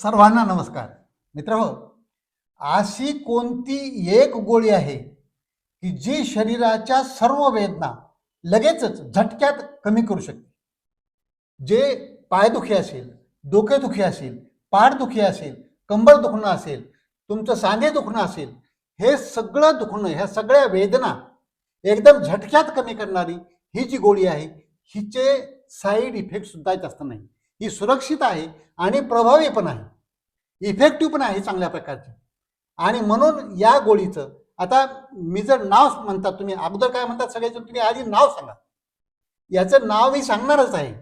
सर्वांना नमस्कार. मित्रहो, अशी कोणती एक गोळी आहे की जी शरीराच्या सर्व वेदना लगेचच झटक्यात कमी करू शकते? जे पायदुखी असेल, डोकेदुखी असेल, पाठदुखी असेल, कंबर दुखणं असेल, तुमचं सांधे दुखणं असेल, हे सगळं दुखणं, ह्या सगळ्या वेदना एकदम झटक्यात कमी करणारी ही जी गोळी आहे, हिचे साईड इफेक्ट सुद्धा जास्त नाही. ही सुरक्षित आहे आणि प्रभावी पण आहे, इफेक्टिव्ह पण आहे चांगल्या प्रकारची. आणि म्हणून या गोळीचं आता मी जर नाव म्हणतात, तुम्ही अगोदर काय म्हणतात सगळेजण, तुम्ही आधी नाव सांगा. याचं नाव मी सांगणारच आहे,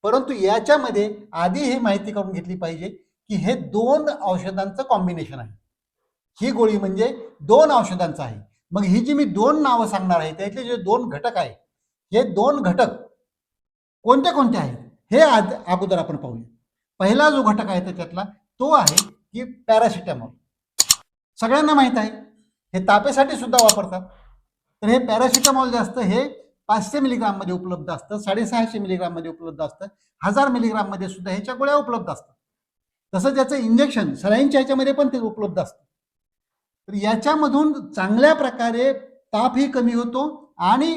परंतु याच्यामध्ये आधी ही माहिती करून घेतली पाहिजे की हे दोन औषधांचं कॉम्बिनेशन आहे. ही गोळी म्हणजे दोन औषधांचं आहे. मग ही जी मी दोन नावं सांगणार आहे त्यातले जे दोन घटक आहेत, हे दोन घटक कोणते कोणते आहेत हे अगोदर आपण पाहूया. पहिला जो घटक आहे त्याच्यातला तो आहे की पॅरासिटामॉल. सगळ्यांना माहित आहे, हे तापेसाठी सुद्धा वापरतात. तर हे पॅरासिटामॉल जे असतं हे 500 मिलीग्राम मध्ये उपलब्ध असतं, 650 मिलीग्राम मध्ये उपलब्ध असतं, 1000 मिलीग्राम मध्ये सुद्धा ह्याच्या गोळ्या उपलब्ध असतात. तसंच याचं इंजेक्शन सलाईनच्या ह्याच्यामध्ये पण ते उपलब्ध असतं. तर याच्यामधून चांगल्या प्रकारे तापही कमी होतो आणि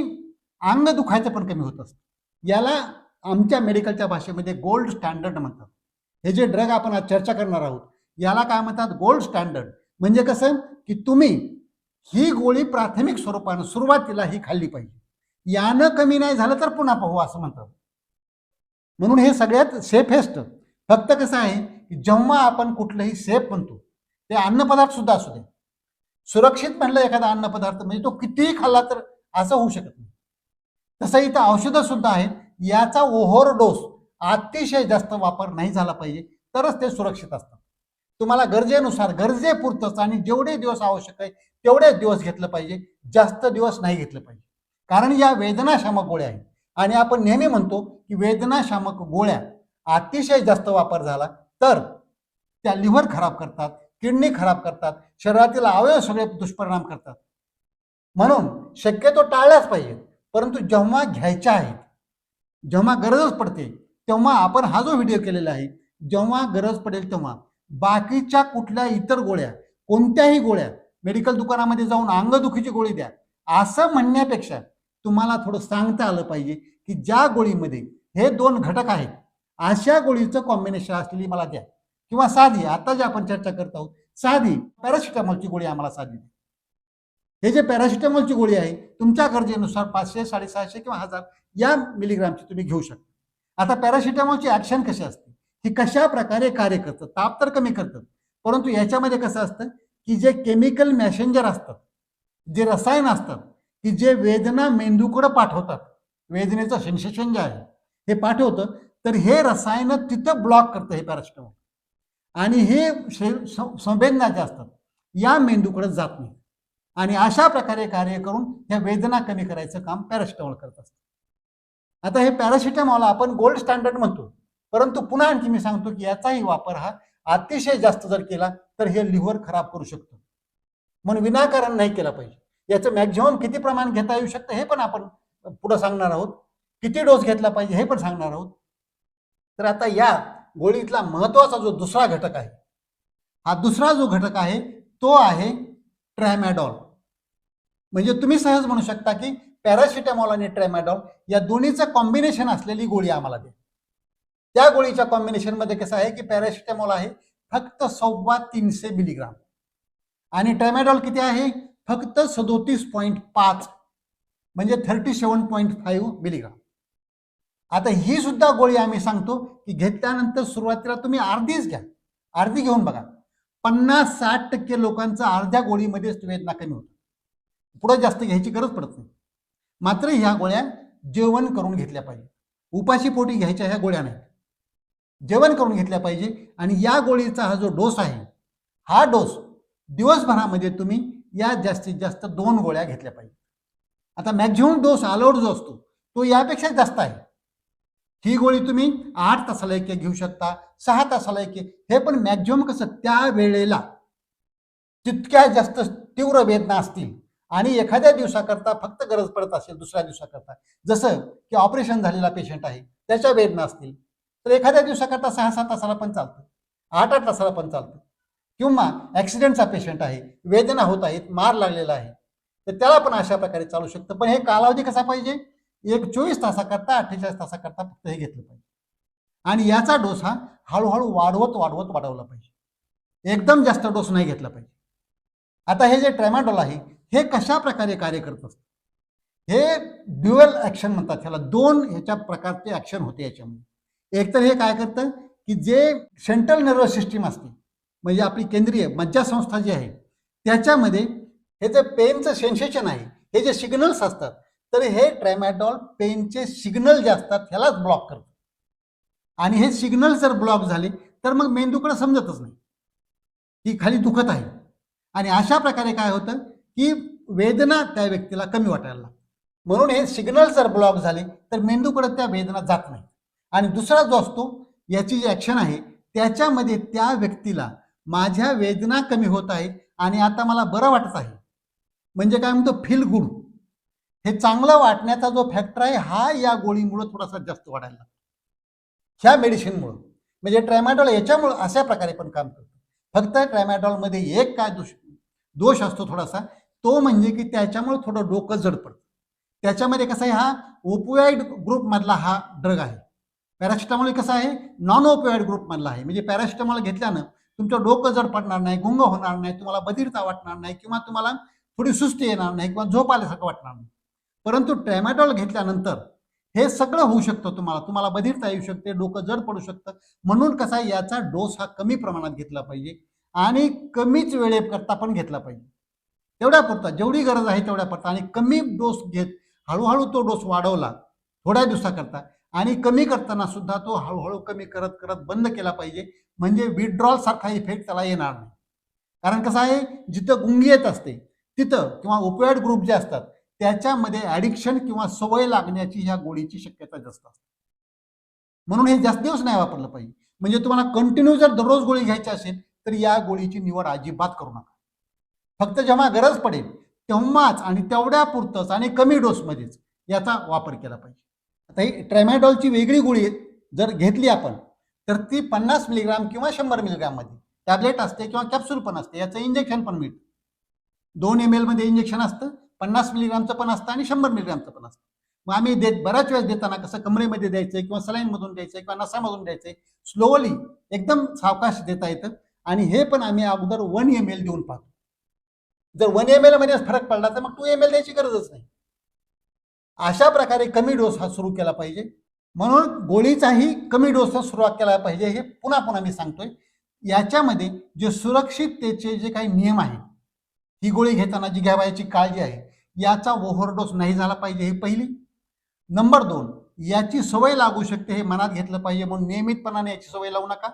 अंग दुखायचं पण कमी होत असतं. याला आमच्या मेडिकलच्या भाषेमध्ये गोल्ड स्टँडर्ड म्हणतात. हे जे ड्रग आपण आज चर्चा करणार आहोत याला काय म्हणतात? Gold standard. म्हणजे कसं की तुम्ही ही गोळी प्राथमिक स्वरूपानं सुरुवातीला ही खाल्ली पाहिजे. यानं कमी नाही झालं तर पुन्हा पाहू असं म्हणतात. म्हणून हे सगळ्यात सेफेस्ट. फक्त कसं आहे की जेव्हा आपण कुठलंही सेफ म्हणतो, ते अन्नपदार्थ सुद्धा असू दे, सुरक्षित म्हणलं एखादा अन्नपदार्थ म्हणजे तो कितीही खाल्ला तर असं होऊ शकत नाही. तसं इथं औषधं सुद्धा आहेत. याचा ओव्हरडोस अतिशय जास्त वापर नाही झाला पाहिजे, तरच ते सुरक्षित असतात. तुम्हाला गरजेनुसार गरजेपुरतंच आणि जेवढे दिवस आवश्यक आहे तेवढेच दिवस घेतलं पाहिजे, जास्त दिवस नाही घेतलं पाहिजे. कारण या वेदनाशामक गोळ्या आहेत आणि आपण नेहमी म्हणतो की वेदनाशामक गोळ्या अतिशय जास्त वापर झाला तर त्या लिव्हर खराब करतात, किडनी खराब करतात, शरीरातील अवयव सगळे दुष्परिणाम करतात. म्हणून शक्यतो टाळल्याच पाहिजेत. परंतु जेव्हा घ्यायच्या आहेत, जेव्हा गरजच पडते तेव्हा आपण हा जो व्हिडिओ केलेला आहे, जेव्हा गरज पडेल तेव्हा बाकीच्या कुठल्या इतर गोळ्या, कोणत्याही गोळ्या मेडिकल दुकानामध्ये जाऊन अंगदुखीची गोळी द्या असं म्हणण्यापेक्षा तुम्हाला थोडं सांगता आलं पाहिजे की ज्या गोळीमध्ये हे दोन घटक आहेत अशा गोळीचं कॉम्बिनेशन असलेली मला द्या. किंवा साधी, आता जे आपण चर्चा करत आहोत साधी पॅरासिटामॉलची गोळी आम्हाला साधी द्या. हे जे पॅरासिटामॉलची गोळी आहे तुमच्या गरजेनुसार 500, 650 किंवा 1000 या मिलीग्रामची तुम्ही घेऊ शकता. आता पॅरासिटामॉलची ऍक्शन कशी असते, ही कशा प्रकारे कार्य करतं? ताप तर कमी करतं, परंतु याच्यामध्ये कसं असतं की जे केमिकल मॅसेंजर असतात, जे रसायन असतात की जे वेदना मेंदूकडे पाठवतात, वेदनेचं सेन्सेशन जे आहे हे पाठवतं, तर हे रसायन तिथं ब्लॉक करतं हे पॅरासिटामॉल. आणि हे संवेदना ज्या असतात या मेंदूकडे जात नाही आणि अशा प्रकारे कार्य करून ह्या वेदना कमी करायचं काम पॅरासिटामॉल करत असतं. आता हे पॅरासिटामॉल आपण गोल्ड स्टँडर्ड म्हणतो, परंतु पुन्हा आणखी मी सांगतो की याचाही वापर हा अतिशय जास्त जर केला तर हे लिव्हर खराब करू शकतो. म्हणून विनाकारण नाही केला पाहिजे. याचं मॅक्झिमम किती प्रमाण घेता येऊ शकतं हे पण आपण पुढे सांगणार आहोत, किती डोस घेतला पाहिजे हे पण सांगणार आहोत. तर आता या गोळीतला महत्वाचा जो दुसरा घटक आहे, हा दुसरा जो घटक आहे तो आहे ट्रॅमॅडॉल. म्हणजे तुम्ही सहज म्हणू शकता की पॅरासिटामॉल आणि ट्रॅमॅडॉल या दोन्हीचं कॉम्बिनेशन असलेली गोळी आम्हाला द्या. त्या गोळीच्या कॉम्बिनेशन मध्ये कसं आहे की पॅरासिटामॉल आहे फक्त 350 मिलीग्राम आणि ट्रॅमॅडॉल किती आहे? फक्त 37.5 म्हणजे 37.5 मिलीग्राम. आता ही सुद्धा गोळी आम्ही सांगतो की घेतल्यानंतर सुरुवातीला तुम्ही अर्धीच घ्या, अर्धी घेऊन बघा. 50-60% लोकांचं अर्ध्या गोळीमध्येच वेदना कमी होते, पुढे जास्त घ्यायची गरज पडत नाही. मात्र ह्या गोळ्या जेवण करून घेतल्या पाहिजे, उपाशी पोटी घ्यायच्या ह्या गोळ्या नाही, जेवण करून घेतल्या पाहिजे. आणि या गोळीचा हा जो डोस आहे, हा डोस दिवसभरामध्ये तुम्ही या जास्तीत जास्त 2 गोळ्या घेतल्या पाहिजे. आता मॅक्झिमम डोस अलाउड जो असतो तो यापेक्षा जास्त आहे. ही गोळी तुम्ही 8 तासाला एक घेऊ शकता, 6 तासाला एक. हे पण मॅक्झिमम कसं त्या वेळेला तितक्या जास्त तीव्र वेदना असतील आणि एखाद्या दिवसाकरता फक्त गरज पडत असेल, दुसऱ्या दिवसाकरता जसं की ऑपरेशन झालेला पेशंट आहे त्याच्या वेदना असतील तर एखाद्या दिवसाकरता 6-7 तासाला पण चालतं. 8-8 तासाला पण चालतं. किंवा ॲक्सिडेंटचा पेशंट आहे, वेदना होत आहेत, मार लागलेला आहे, तर त्याला पण अशा प्रकारे चालू शकतं. पण हे कालावधी कसा पाहिजे, एक 24 तासाकरता 48 तासाकरता फक्त हे घेतलं पाहिजे. आणि याचा डोस हा हळूहळू वाढवला पाहिजे. एकदम जास्त डोस नाही घेतला पाहिजे. आता हे जे ट्रेमाडॉल आहे हे कशा प्रकारे कार्य करत असतं, हे ड्युअल ऍक्शन म्हणतात. ह्याला दोन ह्याच्या प्रकारचे ऍक्शन होते याच्यामध्ये. एक तर हे काय करतं की जे सेंट्रल नर्वस सिस्टीम असते, म्हणजे आपली केंद्रीय मज्जासंस्था जी आहे, त्याच्यामध्ये हे जे पेनचं सेन्सेशन आहे, हे जे सिग्नल्स असतात, तर हे ट्रेमाडॉल पेनचे सिग्नल जे असतात ह्यालाच ब्लॉक करतं. आणि हे सिग्नल जर ब्लॉक झाले तर मग मेंदूकडे समजतच नाही की खाली दुखत आहे. आणि अशा प्रकारे काय होतं की वेदना त्या व्यक्तीला कमी वाटायला लागते. म्हणून हे सिग्नल जर ब्लॉक झाले तर मेंदूकडे त्या वेदना जात नाही. आणि दुसरा जो असतो, याची जी ऍक्शन आहे त्याच्यामध्ये त्या व्यक्तीला माझ्या वेदना कमी होत आहे आणि आता मला बरं वाटत आहे, म्हणजे काय म्हणतो फील गुड, हे चांगलं वाटण्याचा जो फॅक्टर आहे हा या गोळीमुळे थोडासा जास्त वाढायला लागतो, ह्या मेडिसिनमुळं. म्हणजे ट्रेमाडॉल याच्यामुळं अशा प्रकारे पण काम करतो. फक्त ट्रेमाडॉलमध्ये एक काय दोष असतो थोडासा, तो म्हणजे की त्याच्यामुळे थोडं डोकं जड पडतं. त्याच्यामध्ये कसं आहे, हा ओपिओइड ग्रुप मधला हा ड्रग आहे. पॅरासिटामॉल कसा आहे, नॉन ओपिओइड ग्रुप मधला आहे. म्हणजे पॅरासिटामॉल घेतल्यानं तुमचं डोकं जड पडणार नाही, गुंग होणार नाही, तुम्हाला बधिरता वाटणार नाही, किंवा तुम्हाला थोडी सुस्ती येणार नाही, किंवा झोप आल्यासारखं वाटणार नाही. परंतु ट्रेमाडॉल घेतल्यानंतर हे सगळं होऊ शकतं. तुम्हाला बधिरता येऊ शकते, डोकं जड पडू शकतं. म्हणून कसा याचा डोस हा कमी प्रमाणात घेतला पाहिजे आणि कमीच वेळेकरता पण घेतला पाहिजे. तेवढ्या पुरता जेवढी गरज आहे तेवढ्या पुरता, आणि कमी डोस घेत हळूहळू तो डोस वाढवला थोड्या दिवसाकरता, आणि कमी करताना सुद्धा तो हळूहळू कमी करत करत बंद केला पाहिजे. म्हणजे विड्रॉल सारखा इफेक्ट त्याला येणार नाही. कारण कसं आहे, जिथं गुंगी येत असते तिथं किंवा ओपिओइड ग्रुप जे असतात त्याच्यामध्ये ॲडिक्शन किंवा सवय लागण्याची ह्या गोळीची शक्यता जास्त असते. म्हणून हे जास्त दिवस नाही वापरलं पाहिजे. म्हणजे तुम्हाला कंटिन्यू जर दररोज गोळी घ्यायची असेल तर या गोळीची निवड अजिबात करू नका. फक्त जेव्हा गरज पडेल तेव्हाच आणि तेवढ्या पुरतंच आणि कमी डोसमध्येच याचा वापर केला पाहिजे. आता ही ट्रेमॅडॉलची वेगळी गोळी जर घेतली आपण तर ती 50 मिलीग्राम किंवा 100 मिलीग्राम मध्ये टॅबलेट असते किंवा कॅप्सूल पण असते. याचं इंजेक्शन पण मिळतं. 2 ml मध्ये इंजेक्शन असतं, 50 मिलीग्रामचं पण असतं आणि 100 मिलीग्रामचं पण असतं. मग आम्ही बऱ्याच वेळेस देताना कसं कमरेमध्ये द्यायचंय किंवा सलाईन मधून द्यायचंय किंवा नसामधून द्यायचंय, स्लोली एकदम सावकाश देता येतं. आणि हे पण आम्ही अगोदर 1 ml देऊन पाहतो. जर 1 ml मध्ये फरक पडला तर मग 2 ml द्यायची गरजच नाही. अशा प्रकारे कमी डोस हा सुरू केला पाहिजे. म्हणून गोळीचाही कमी डोसचा सुरुवात केला पाहिजे. हे पुन्हा पुन्हा मी सांगतोय. याच्यामध्ये जे सुरक्षिततेचे जे काही नियम आहेत, ही गोळी घेताना जी घ्यावयाची काळजी आहे, याचा ओव्हरडोस नाही झाला पाहिजे, ही पहिली. नंबर 2, याची सवय लागू शकते हे मनात घेतलं पाहिजे. म्हणून नियमितपणाने याची सवय लावू नका.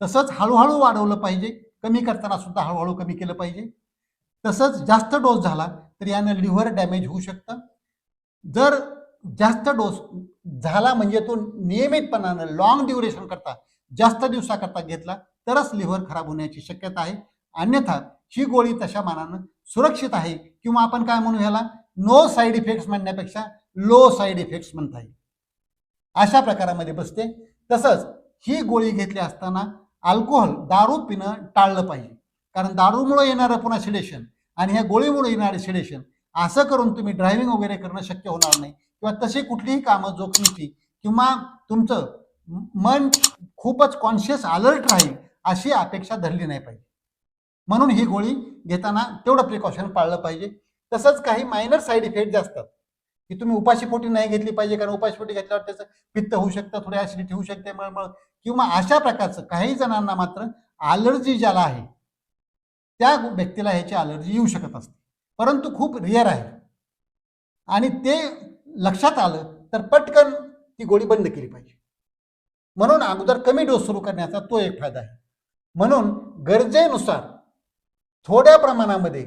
तसंच हळूहळू वाढवलं पाहिजे. कमी करताना सुद्धा हळूहळू कमी केलं पाहिजे. तसंच जास्त डोस झाला तर यानं लिव्हर डॅमेज होऊ शकतं. जर जास्त डोस झाला म्हणजे तो नियमितपणानं लॉंग ड्युरेशन करता जास्त दिवसाकरता घेतला तरच लिव्हर खराब होण्याची शक्यता आहे. अन्यथा ही गोळी तशा मानानं सुरक्षित आहे, किंवा आपण काय म्हणू ह्याला, नो साईड इफेक्ट्स म्हणण्यापेक्षा लो साईड इफेक्ट्स म्हणता येईल, अशा प्रकारामध्ये बसते. तसंच ही गोळी घेतली असताना अल्कोहोल, दारू पिणं टाळलं पाहिजे. कारण दारूमुळे येणारं पुन्हा सिडेशन आणि ह्या गोळीमुळे येणारे सिडेशन, असं करून तुम्ही ड्रायव्हिंग वगैरे करणं शक्य होणार नाही, किंवा तशी कुठलीही कामं जोखमीची किंवा तुमचं मन खूपच कॉन्शियस अलर्ट राहील अशी अपेक्षा धरली नाही पाहिजे. म्हणून ही गोळी घेताना तेवढं प्रिकॉशन पाळलं पाहिजे. तसंच काही मायनर साईड इफेक्ट असतात की तुम्ही उपाशीपोटी नाही घेतली पाहिजे, कारण उपाशीपोटी घेतल्यावर त्याचं पित्त होऊ शकतं, थोडी ऍसिडिटी होऊ शकते, मळमळ, किंवा अशा प्रकारचं. काही जणांना मात्र अलर्जी ज्याला आहे त्या व्यक्तीला ह्याची अलर्जी येऊ शकत असते, परंतु खूप रेअर आहे. आणि ते लक्षात आलं तर पटकन ती गोळी बंद केली पाहिजे. म्हणून अगोदर कमी डोस सुरू करण्याचा तो एक फायदा आहे. म्हणून गरजेनुसार थोड्या प्रमाणामध्ये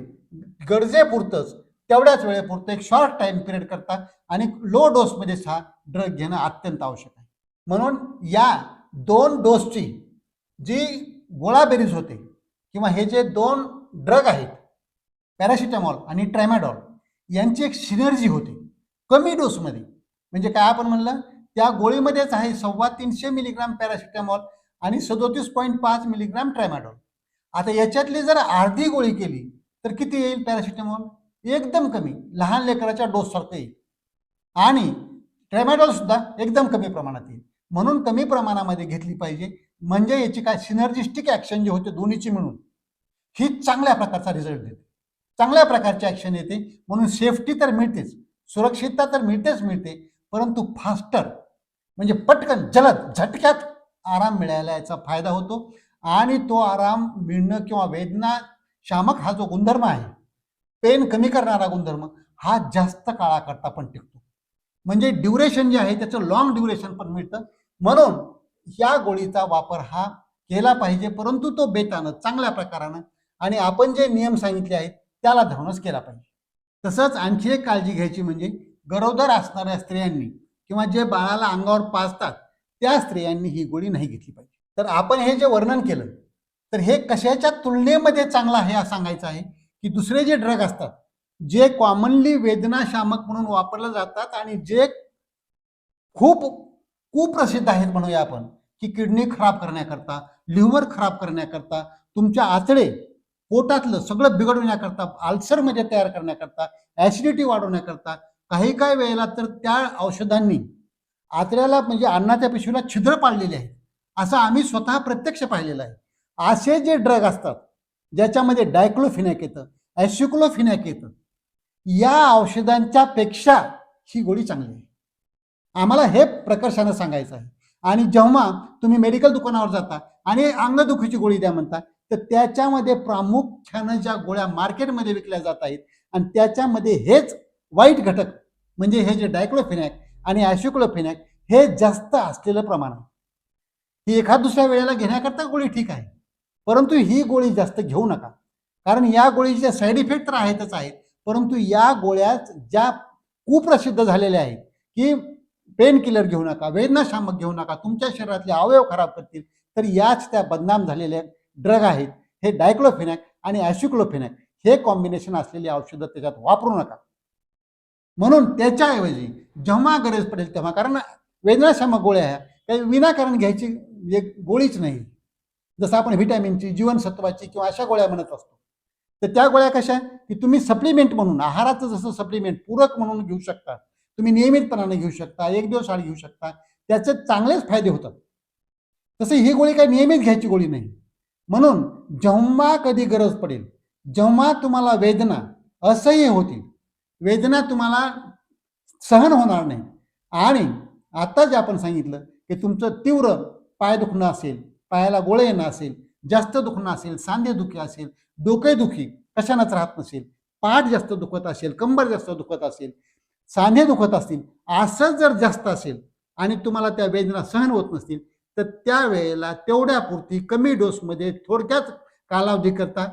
गरजेपुरतंच तेवढ्याच वेळेपुरतं एक शॉर्ट टाइम पिरियड करता आणि लो डोसमध्ये हा ड्रग घेणं अत्यंत आवश्यक आहे. म्हणून या 2 डोसची जी गोळाबेरीज होते, किंवा हे जे 2 ड्रग आहेत पॅरासिटामॉल आणि ट्रेमाडॉल, यांची एक सिनर्जी होते कमी डोसमध्ये. म्हणजे काय आपण म्हणलं, त्या गोळीमध्येच आहे 350 मिलीग्राम पॅरासिटामॉल आणि 37.5 मिलीग्राम ट्रॅमाडॉल. आता याच्यातली जर अर्धी गोळी केली तर किती येईल पॅरासिटामॉल? एकदम कमी, लहान लेकराच्या डोस सारखं येईल. आणि ट्रॅमाडॉल सुद्धा एकदम कमी प्रमाणात येईल. म्हणून कमी प्रमाणामध्ये घेतली पाहिजे, म्हणजे याची काय सिनर्जिस्टिक ऍक्शन जे होते दोन्हीची मिळून ही चांगल्या प्रकारचा रिझल्ट देते, चांगल्या प्रकारची ऍक्शन येते. म्हणून सेफ्टी तर मिळतेच, सुरक्षितता तर मिळते, परंतु फास्टर म्हणजे पटकन जलद झटक्यात आराम मिळायला याचा फायदा होतो. आणि तो आराम मिळणं किंवा वेदना शामक हा जो गुणधर्म आहे, पेन कमी करणारा गुणधर्म, हा जास्त काळाकरता पण टिकतो. म्हणजे ड्युरेशन जे आहे त्याचं लॉंग ड्युरेशन पण मिळतं. म्हणून या गोळीचा वापर हा केला पाहिजे, परंतु तो बेतानं चांगल्या प्रकारानं आणि आपण जे नियम सांगितले आहेत त्याला धरूनच केला पाहिजे. तसंच आणखी एक काळजी घ्यायची म्हणजे गरोदर असणाऱ्या स्त्रियांनी किंवा जे बाळाला अंगावर पाजतात त्या स्त्रियांनी ही गोळी नाही घेतली पाहिजे. तर आपण हे जे वर्णन केलं तर हे कशाच्या तुलनेमध्ये चांगलं आहे असं सांगायचं आहे की दुसरे जे ड्रग असतात जे कॉमनली वेदनाशामक म्हणून वापरले जातात आणि जे खूप कुप्रसिद्ध आहेत म्हणूया आपण, की किडनी खराब करण्याकरता, लिव्हर खराब करण्याकरता, तुमच्या आतडे पोटातलं सगळं बिघडवण्याकरता, अल्सरमध्ये तयार करण्याकरता, ऍसिडिटी वाढवण्याकरता, काही वेळेला तर त्या औषधांनी आतड्याला म्हणजे अन्नाच्या पिशवीला छिद्र पाडलेले आहेत, असं आम्ही स्वतः प्रत्यक्ष पाहिलेलं आहे. असे जे ड्रग असतात ज्याच्यामध्ये डायक्लोफिनॅक येतं, ॲसिक्लोफिनॅक येतं, या औषधांच्या पेक्षा ही गोळी चांगली आहे. आम्हाला हे प्रकर्षानं सांगायचं आहे. आणि जेव्हा तुम्ही मेडिकल दुकानावर जाता आणि अंगदुखीची गोळी द्या म्हणता, तर त्याच्यामध्ये प्रामुख्यानं ज्या गोळ्या मार्केटमध्ये विकल्या जात आहेत आणि त्याच्यामध्ये हेच वाईट घटक म्हणजे हे जे डायक्लोफिनॅक आणि ॲसिक्लोफिनॅक हे जास्त असलेलं प्रमाण आहे. ही एखाद दुसऱ्या वेळेला घेण्याकरता गोळी ठीक आहे, परंतु ही गोळी जास्त घेऊ नका. कारण या गोळीचे साईड इफेक्ट तर आहेतच आहेत, परंतु या गोळ्या ज्या कुप्रसिद्ध झालेल्या आहेत की पेन किलर घेऊ नका, वेदनाशामक घेऊ नका, तुमच्या शरीरातले अवयव खराब करतील, तर याच त्या बदनाम झालेल्या ड्रग आहेत हे डायक्लोफिनॅक आणि ॲसिक्लोफिनॅक. हे कॉम्बिनेशन असलेली औषधं त्याच्यात वापरू नका. म्हणून त्याच्याऐवजी जेव्हा गरज पडेल तेव्हा, कारण वेदनाशामक गोळ्या ह्या काही विनाकारण घ्यायची एक गोळीच नाही. जसं आपण व्हिटॅमिनची, जीवनसत्वाची किंवा अशा गोळ्या म्हणत असतो, तर त्या गोळ्या कशा की तुम्ही सप्लिमेंट म्हणून, आहाराचं जसं सप्लिमेंट पूरक म्हणून घेऊ शकता, तुम्ही नियमितपणाने घेऊ शकता, एक दिवस आड घेऊ शकता, त्याचे चांगलेच फायदे होतात. तसं ही गोळी काही नियमित घ्यायची गोळी नाही. म्हणून जेव्हा कधी गरज पडेल, जेव्हा तुम्हाला वेदना असह्य होतील, वेदना तुम्हाला सहन होणार नाही, आणि आता जे आपण सांगितलं की तुमचं तीव्र पाय दुखणं असेल, पायाला गोळे येणं असेल, जास्त दुखणं असेल, सांधेदुखी असेल, डोकेदुखी कशानंच राहत नसेल, पाठ जास्त दुखत असेल, कंबर जास्त दुखत असेल, सांधे दुखत असतील, असं जर जास्त असेल आणि तुम्हाला त्या वेदना सहन होत नसतील, तर त्यावेळेला तेवढ्यापुरती कमी डोसमध्ये थोडक्यात कालावधी करता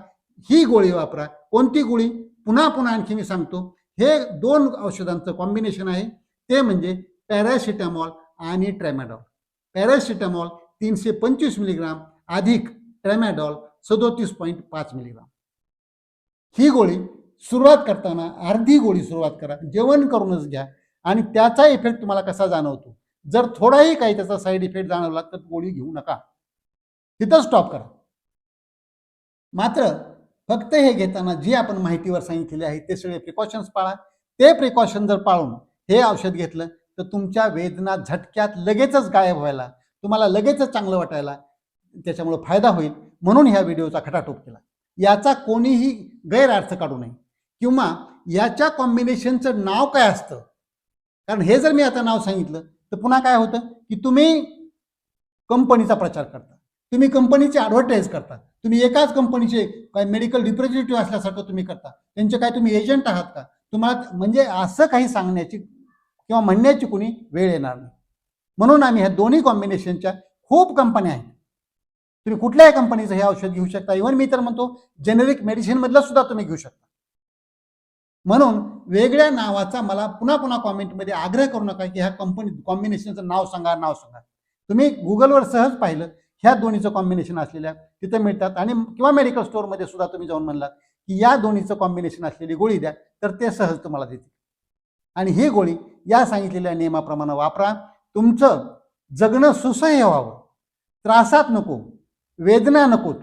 ही गोळी वापरा. कोणती गोळी? पुन्हा आणखी मी सांगतो, हे 2 औषधांचं कॉम्बिनेशन आहे, ते म्हणजे पॅरासिटामॉल आणि ट्रॅमाडॉल. पॅरासिटामॉल 325 मिलीग्राम अधिक ट्रॅमाडॉल 37.5 मिलीग्राम. ही गोळी सुरुवात करताना अर्धी गोळी सुरुवात करा, जेवण करूनच घ्या, आणि त्याचा इफेक्ट तुम्हाला कसा जाणवतो, जर थोडाही काही त्याचा साईड इफेक्ट जाणवला तर गोळी घेऊ नका, तिथं स्टॉप करा. मात्र फक्त हे घेताना जी आपण माहितीवर सांगितलेली आहे ते सगळे प्रिकॉशन्स पाळा. ते प्रिकॉशन जर पाळून हे औषध घेतलं तर तुमच्या वेदना झटक्यात लगेचच गायब व्हायला, तुम्हाला लगेचच चांगलं वाटायला त्याच्यामुळे फायदा होईल. म्हणून ह्या व्हिडिओचा खटाटोप केला. याचा कोणीही गैरअर्थ काढू नये, किंवा याच्या कॉम्बिनेशनचं नाव काय असतं, कारण हे जर मी आता नाव सांगितलं तर पुन्हा काय होतं की तुम्ही कंपनीचा प्रचार करता, तुम्ही कंपनीची ॲडव्हर्टाईज करता, तुम्ही एकाच कंपनीचे काय मेडिकल रिप्रेझेंटेटिव्ह असल्यासारखं तुम्ही करता, त्यांचे काय तुम्ही एजंट आहात का, तुम्हाला म्हणजे असं काही सांगण्याची किंवा म्हणण्याची कुणी वेळ येणार नाही. म्हणून आम्ही ह्या दोन्ही कॉम्बिनेशनच्या खूप कंपन्या आहेत, तुम्ही कुठल्याही कंपनीचं हे औषध घेऊ शकता. इव्हन मी तर म्हणतो जेनेरिक मेडिसिन मधलं सुद्धा तुम्ही घेऊ शकता. म्हणून वेगळ्या नावाचा मला पुन्हा कॉमेंटमध्ये आग्रह करू नका की ह्या कंपनी कॉम्बिनेशनचं नाव सांगा. तुम्ही गुगलवर सहज पाहिलं, ह्या दोन्हीचं कॉम्बिनेशन असलेल्या तिथं मिळतात, आणि किंवा मेडिकल स्टोअरमध्ये सुद्धा तुम्ही जाऊन म्हणलात की या दोन्हीचं कॉम्बिनेशन असलेली गोळी द्या, तर ते सहज तुम्हाला देतील. आणि ही गोळी या सांगितलेल्या नियमाप्रमाणे वापरा. तुमचं जगणं सुसह्य व्हावं, त्रासात नको, वेदना नकोत.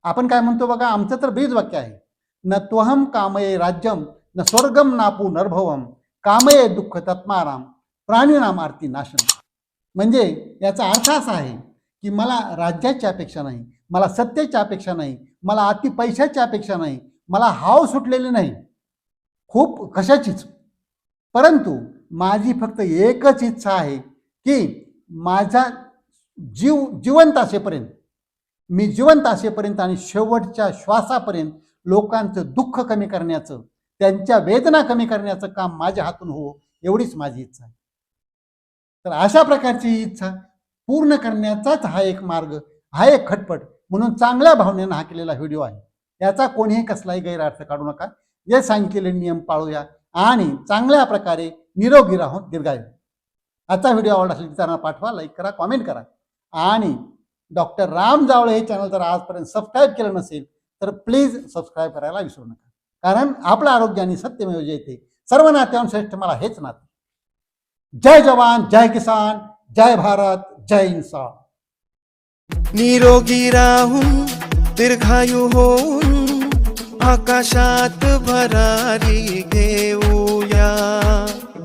आपण काय म्हणतो बघा, आमचं तर ब्रीज वाक्य आहे, न त्वहम कामये राज्यम न स्वर्गम नापू नरभवम कामये दुःख तत्माराम प्राणीनाम आरती नाशन. म्हणजे याचा अर्थ असा आहे की मला राज्याची अपेक्षा नाही, मला सत्तेची अपेक्षा नाही, मला अति पैशाची अपेक्षा नाही, मला हाव सुटलेली नाही खूप कशाचीच. परंतु माझी फक्त एकच इच्छा आहे की माझा जिवंत असेपर्यंत, मी जिवंत असेपर्यंत आणि शेवटच्या श्वासापर्यंत लोकांचं दुःख कमी करण्याचं, त्यांच्या वेदना कमी करण्याचं काम माझ्या हातून हो, एवढीच माझी इच्छा आहे. तर अशा प्रकारची इच्छा पूर्ण करण्याचाच हा एक मार्ग, हा एक खटपट म्हणून चांगल्या भावनेनं हा केलेला व्हिडिओ आहे. याचा कोणीही कसलाही गैरअर्थ काढू नका. जे सांगितलेले नियम पाळूया आणि चांगल्या प्रकारे निरोगी राहून दीर्घायू. आजचा व्हिडिओ आवडला असेल तर चॅनल पाठवा, लाईक करा, कॉमेंट करा. आणि डॉक्टर राम जावळे हे चॅनल जर आजपर्यंत सबस्क्राईब केलं नसेल तर प्लीज सबस्क्राईब करायला विसरू नका. कारण आपलं आरोग्य आणि सत्यमेव जयते, सर्व नात्याहून श्रेष्ठ मला हेच नातं. जय जवान, जय किसान, जय भारत, जय इंसान. निरोगी राहून दीर्घायू होऊन आकाशात भरारी घेऊया.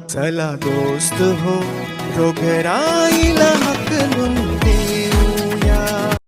चला दोस्त हो, रोगराईला हाकलून दे.